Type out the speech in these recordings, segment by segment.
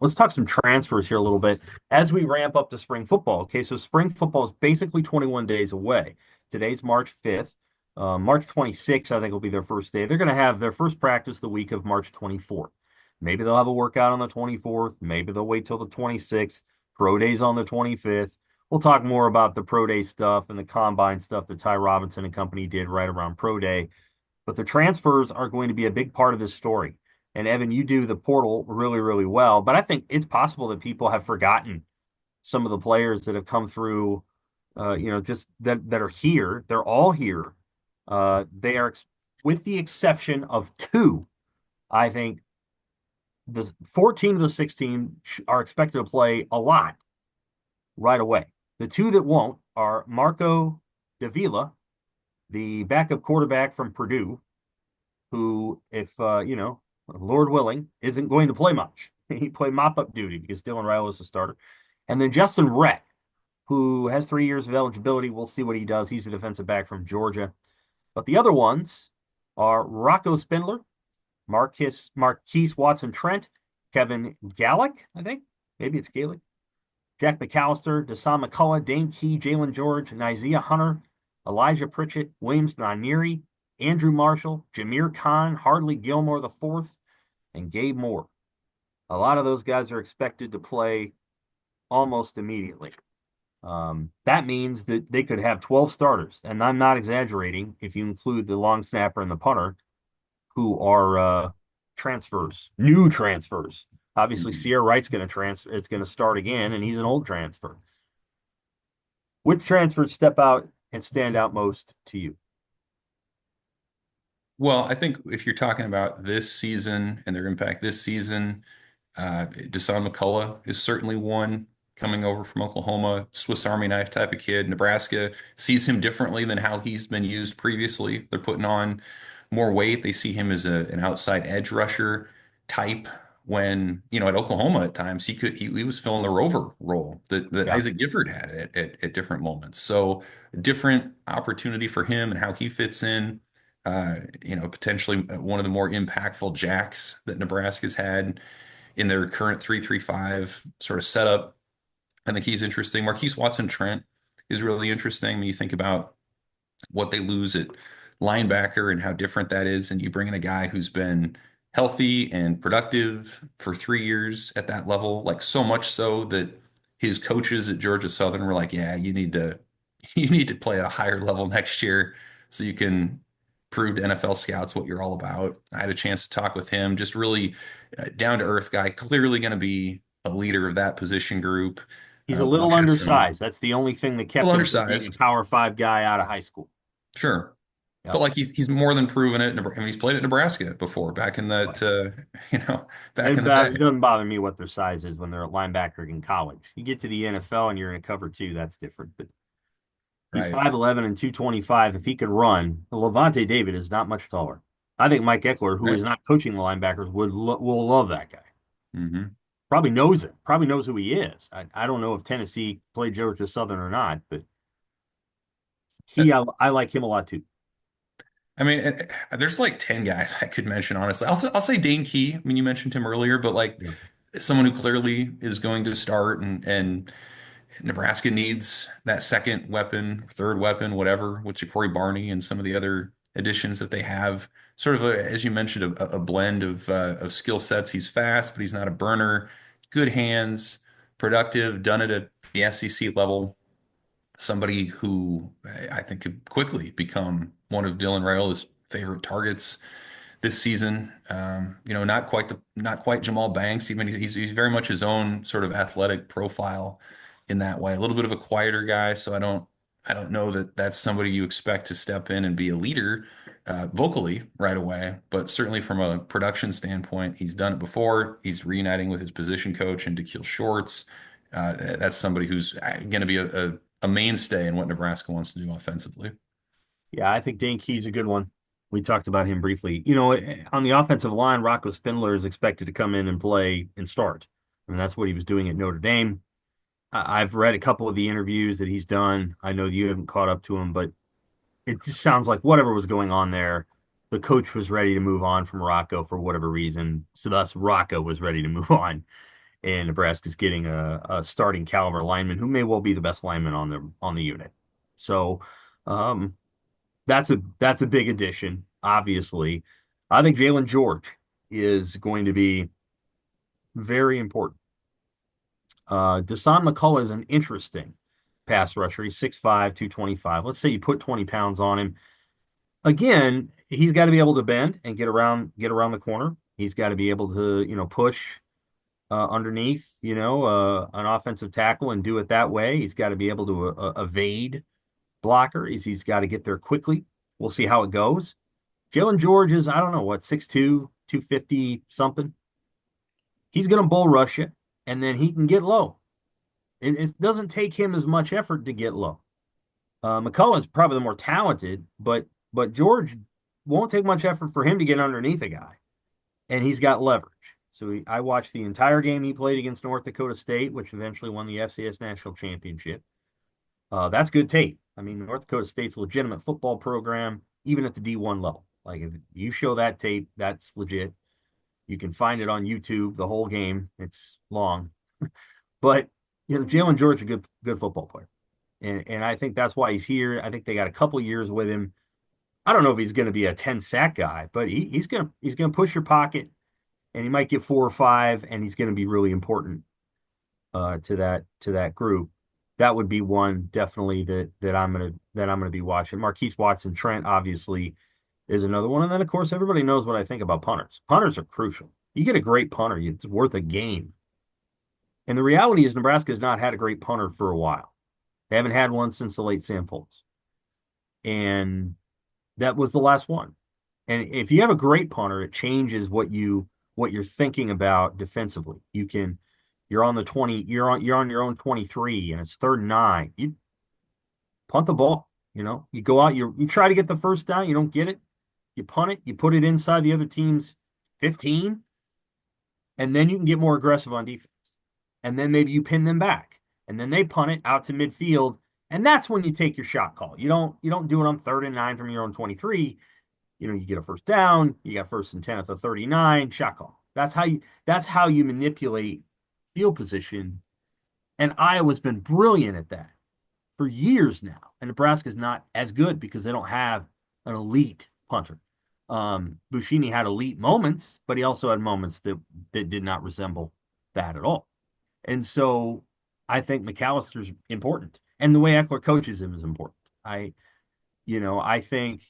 let's talk some transfers here a little bit as we ramp up to spring football. Okay, so spring football is basically 21 days away. Today's March 5th. March 26th, I think, will be their first day. They're going to have their first practice the week of March 24th. Maybe they'll have a workout on the 24th. Maybe they'll wait till the 26th. Pro days on the 25th. We'll talk more about the pro day stuff and the combine stuff that Ty Robinson and company did right around pro day. But the transfers are going to be a big part of this story. And Evan, you do the portal really, really well. But I think it's possible that people have forgotten some of the players that have come through, just that are here. They're all here. They are, with the exception of two, I think the 14 of the 16 are expected to play a lot right away. The two that won't are Marco Davila, the backup quarterback from Purdue, who, if Lord willing, isn't going to play much. He played mop-up duty because Dylan Riley is the starter. And then Justin Rett, who has 3 years of eligibility. We'll see what he does. He's a defensive back from Georgia. But the other ones are Rocco Spindler, Marquise Watson-Trent, Kevin Gallick, I think. Maybe it's Gaelic. Jack McAllister, Dasan McCullough, Dane Key, Jalen George, Isaiah Hunter, Elijah Pritchett, Williams Nanieri, Andrew Marshall, Jameer Khan, Hardley Gilmore IV, and Gabe Moore. A lot of those guys are expected to play almost immediately. That means that they could have 12 starters, and I'm not exaggerating if you include the long snapper and the punter, who are transfers, new transfers. Obviously, Sierra Wright's going to transfer. It's going to start again, and he's an old transfer. Which transfers step out and stand out most to you? Well, I think if you're talking about this season and their impact this season, Dasan McCullough is certainly one coming over from Oklahoma, Swiss Army knife type of kid. Nebraska sees him differently than how he's been used previously. They're putting on more weight. They see him as an outside edge rusher type. When, at Oklahoma at times he was filling the rover role that Yeah. Isaac Gifford had at different moments. So a different opportunity for him and how he fits in. Potentially one of the more impactful jacks that Nebraska's had in their current 3-3-5 sort of setup. I think he's interesting. Marquise Watson-Trent is really interesting when you think about what they lose at linebacker and how different that is. And you bring in a guy who's been healthy and productive for 3 years at that level, like so much so that his coaches at Georgia Southern were like, yeah, you need to play at a higher level next year so you can prove to NFL scouts what you're all about. I had a chance to talk with him, just really down to earth guy, clearly going to be a leader of that position group. He's a little Which has some undersized. That's the only thing that a kept little him from being a undersized, Power Five guy out of high school. sure. But Yep. like he's more than proven it. I mean, he's played at Nebraska before, back in that But back in the day. it doesn't bother me what their size is when they're a linebacker in college. You get to the NFL and you're in a cover two, that's different. But he's Right. 5'11" and 225. If he can run, Levante David is not much taller. I think Mike Eckler, who is Right. not coaching the linebackers, will love that guy. Hmm. Probably knows it. Probably knows who he is. I don't know if Tennessee played Georgia Southern or not, but I like him a lot too. I mean, there's like 10 guys I could mention, honestly. I'll say Dane Key. I mean, you mentioned him earlier, but like Yeah. someone who clearly is going to start and Nebraska needs that second weapon, third weapon, whatever, with Ja'Cory Barney and some of the other additions that they have. Sort of as you mentioned, a blend of skill sets. He's fast, but he's not a burner. Good hands, productive, done it at the SEC level. Somebody who I think could quickly become one of Dylan Raiola's favorite targets this season. Not quite Jamal Banks. Even he's very much his own sort of athletic profile in that way. A little bit of a quieter guy, so I don't know that that's somebody you expect to step in and be a leader vocally right away. But certainly from a production standpoint, he's done it before. He's reuniting with his position coach and DeKeel Shorts. That's somebody who's going to be a mainstay in what Nebraska wants to do offensively. Yeah, I think Dane Key's a good one. We talked about him briefly. On the offensive line, Rocco Spindler is expected to come in and play and start. I mean, that's what he was doing at Notre Dame. I've read a couple of the interviews that he's done. I know you haven't caught up to him, but it just sounds like whatever was going on there, the coach was ready to move on from Rocco for whatever reason. So thus Rocco was ready to move on. and Nebraska's getting a starting caliber lineman who may well be the best lineman on the unit. So um, that's a big addition, obviously. I think Jalen George is going to be very important. Desan McCullough is an interesting pass rusher. He's 6'5", 225. Let's say you put 20 pounds on him. Again, he's got to be able to bend and get around the corner. He's got to be able to, push underneath, an offensive tackle and do it that way. He's got to be able to evade blocker. He's got to get there quickly. We'll see how it goes. Jalen George is, I don't know, what, 6'2", 250 something. He's going to bull rush it, and then he can get low. It doesn't take him as much effort to get low. McCullough is probably the more talented, but George won't take much effort for him to get underneath a guy, and he's got leverage. So I watched the entire game he played against North Dakota State, which eventually won the FCS National Championship. That's good tape. I mean, North Dakota State's a legitimate football program, even at the D1 level. Like if you show that tape, that's legit. You can find it on YouTube, the whole game. It's long, but Jalen George is a good football player, and I think that's why he's here. I think they got a couple years with him. I don't know if he's going to be a 10 sack guy, but he's gonna push your pocket, and he might get 4 or 5, and he's going to be really important to that group. That would be one definitely that I'm gonna be watching. Marquise Watson Trent obviously is another one, and then of course everybody knows what I think about punters. Punters are crucial. You get a great punter, it's worth a game. And the reality is Nebraska has not had a great punter for a while. They haven't had one since the late Sam Foltz, and that was the last one. And if you have a great punter, it changes what you're thinking about defensively. You're on the 20, you're on your own 23, and it's 3rd and 9. You punt the ball. You go out, you try to get the first down, you don't get it, you punt it, you put it inside the other team's 15, and then you can get more aggressive on defense. And then maybe you pin them back, and then they punt it out to midfield, and that's when you take your shot call. You don't do it on 3rd and 9 from your own 23. You get a first down, you got 1st and 10 at the 39, shot call. That's how you manipulate field position. And Iowa's been brilliant at that for years now. And Nebraska's not as good because they don't have an elite punter. Bushini had elite moments, but he also had moments that did not resemble that at all. And so I think McAllister's important. And the way Eckler coaches him is important. I think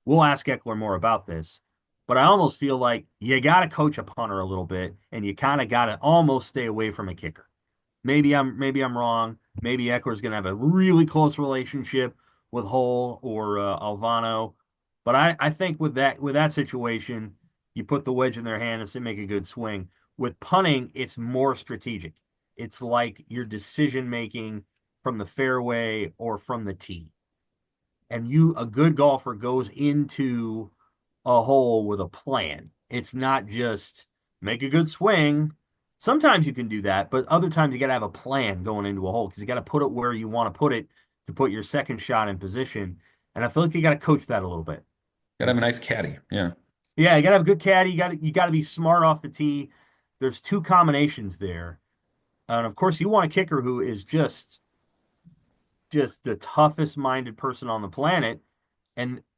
we'll ask Eckler more about this, but I almost feel like you got to coach a punter a little bit, and you kind of got to almost stay away from a kicker. Maybe I'm wrong. Maybe Eckler's going to have a really close relationship with Hull or Alvano, but I think with that situation, you put the wedge in their hand and say make a good swing. With punting, it's more strategic. It's like your decision making from the fairway or from the tee. And a good golfer goes into a hole with a plan. It's not just make a good swing. Sometimes you can do that, but other times you got to have a plan going into a hole because you got to put it where you want to put it to put your second shot in position. And I feel like you got to coach that a little bit. Gotta have a nice caddy. Yeah. Yeah, you got to have a good caddy. You got to be smart off the tee. There's two combinations there. And of course, you want a kicker who is just the toughest minded person on the planet.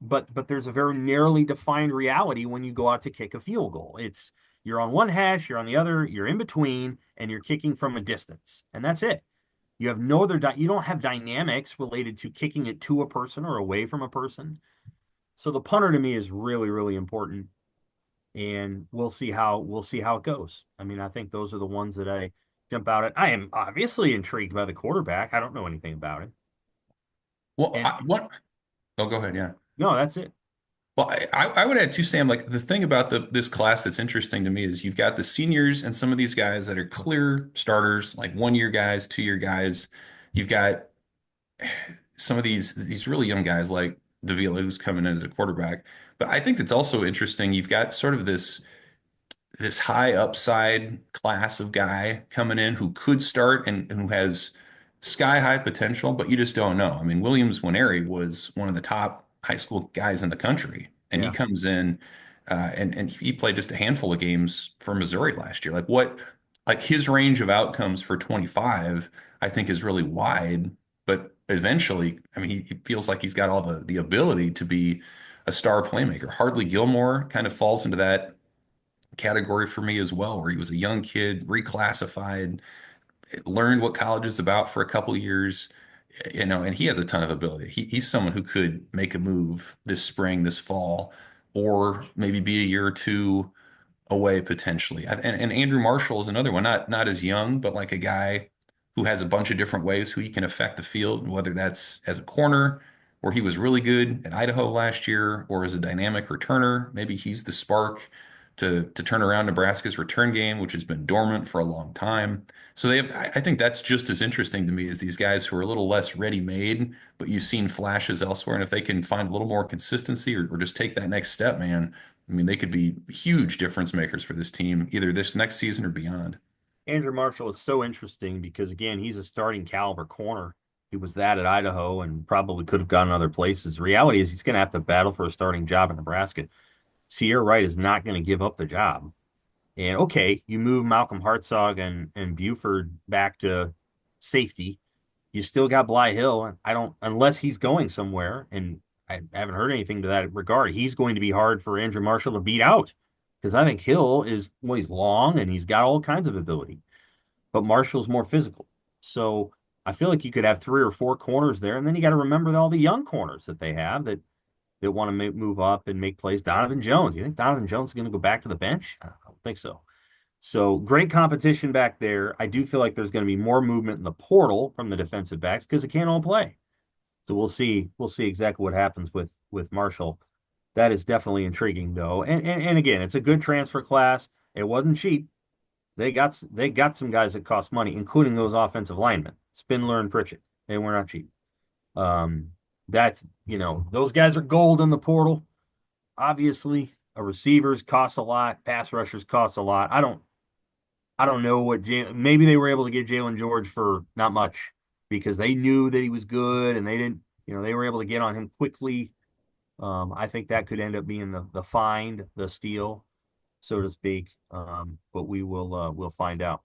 But there's a very narrowly defined reality when you go out to kick a field goal. You're on one hash, you're on the other, you're in between, and you're kicking from a distance. And that's it. You have no other you don't have dynamics related to kicking it to a person or away from a person. So the punter to me is really, really important. And we'll see how it goes. I mean, I think those are the ones that I jump out at. I am obviously intrigued by the quarterback. I don't know anything about it. Well, And what? Oh, go ahead. Yeah. no, that's it. Well, I would add too, Sam, like the thing about this class that's interesting to me is you've got the seniors and some of these guys that are clear starters, like 1 year guys, 2 year guys. You've got some of these really young guys like Davila who's coming in as a quarterback. But I think it's also interesting. You've got sort of this high upside class of guy coming in who could start and who has sky high potential, but you just don't know. I mean, Williams Nwaneri was one of the top high school guys in the country, and he Yeah. comes in and he played just a handful of games for Missouri last year. Like, like his range of outcomes for 25, I think is really wide, but eventually, I mean, he feels like he's got all the ability to be a star playmaker. Hardly Gilmore kind of falls into that category for me as well, where he was a young kid, reclassified, learned what college is about for a couple years, and he has a ton of ability. He's someone who could make a move this spring, this fall, or maybe be a year or two away potentially. And Andrew Marshall is another one, not as young, but like a guy who has a bunch of different ways who he can affect the field, whether that's as a corner, where he was really good at Idaho last year, or as a dynamic returner. Maybe he's the spark to turn around Nebraska's return game, which has been dormant for a long time. So I think that's just as interesting to me as these guys who are a little less ready-made, but you've seen flashes elsewhere. And if they can find a little more consistency or just take that next step, man, I mean, they could be huge difference makers for this team, either this next season or beyond. Andrew Marshall is so interesting because again, he's a starting caliber corner. He was that at Idaho and probably could have gone other places. The reality is he's going to have to battle for a starting job in Nebraska. Sierra Wright is not going to give up the job. And okay, you move Malcolm Hartzog and Buford back to safety. You still got Bly Hill. I don't, unless he's going somewhere, and I haven't heard anything to that regard. He's going to be hard for Andrew Marshall to beat out because I think Hill is, well, he's long and he's got all kinds of ability, but Marshall's more physical. So I feel like you could have three or four corners there, and then you got to remember all the young corners that they have that want to move up and make plays. Donovan Jones. You think Donovan Jones is going to go back to the bench? I don't think so. So great competition back there. I do feel like there's going to be more movement in the portal from the defensive backs because they can't all play. So we'll see. We'll see exactly what happens with Marshall. That is definitely intriguing, though. And again, it's a good transfer class. It wasn't cheap. They got some guys that cost money, including those offensive linemen, Spindler and Pritchett. They were not cheap. Um, that's those guys are gold in the portal. Obviously, a receivers cost a lot, pass rushers cost a lot. I don't know what maybe they were able to get Jalen George for not much because they knew that he was good and they didn't, they were able to get on him quickly. I think that could end up being the find, the steal, so to speak. But we'll find out.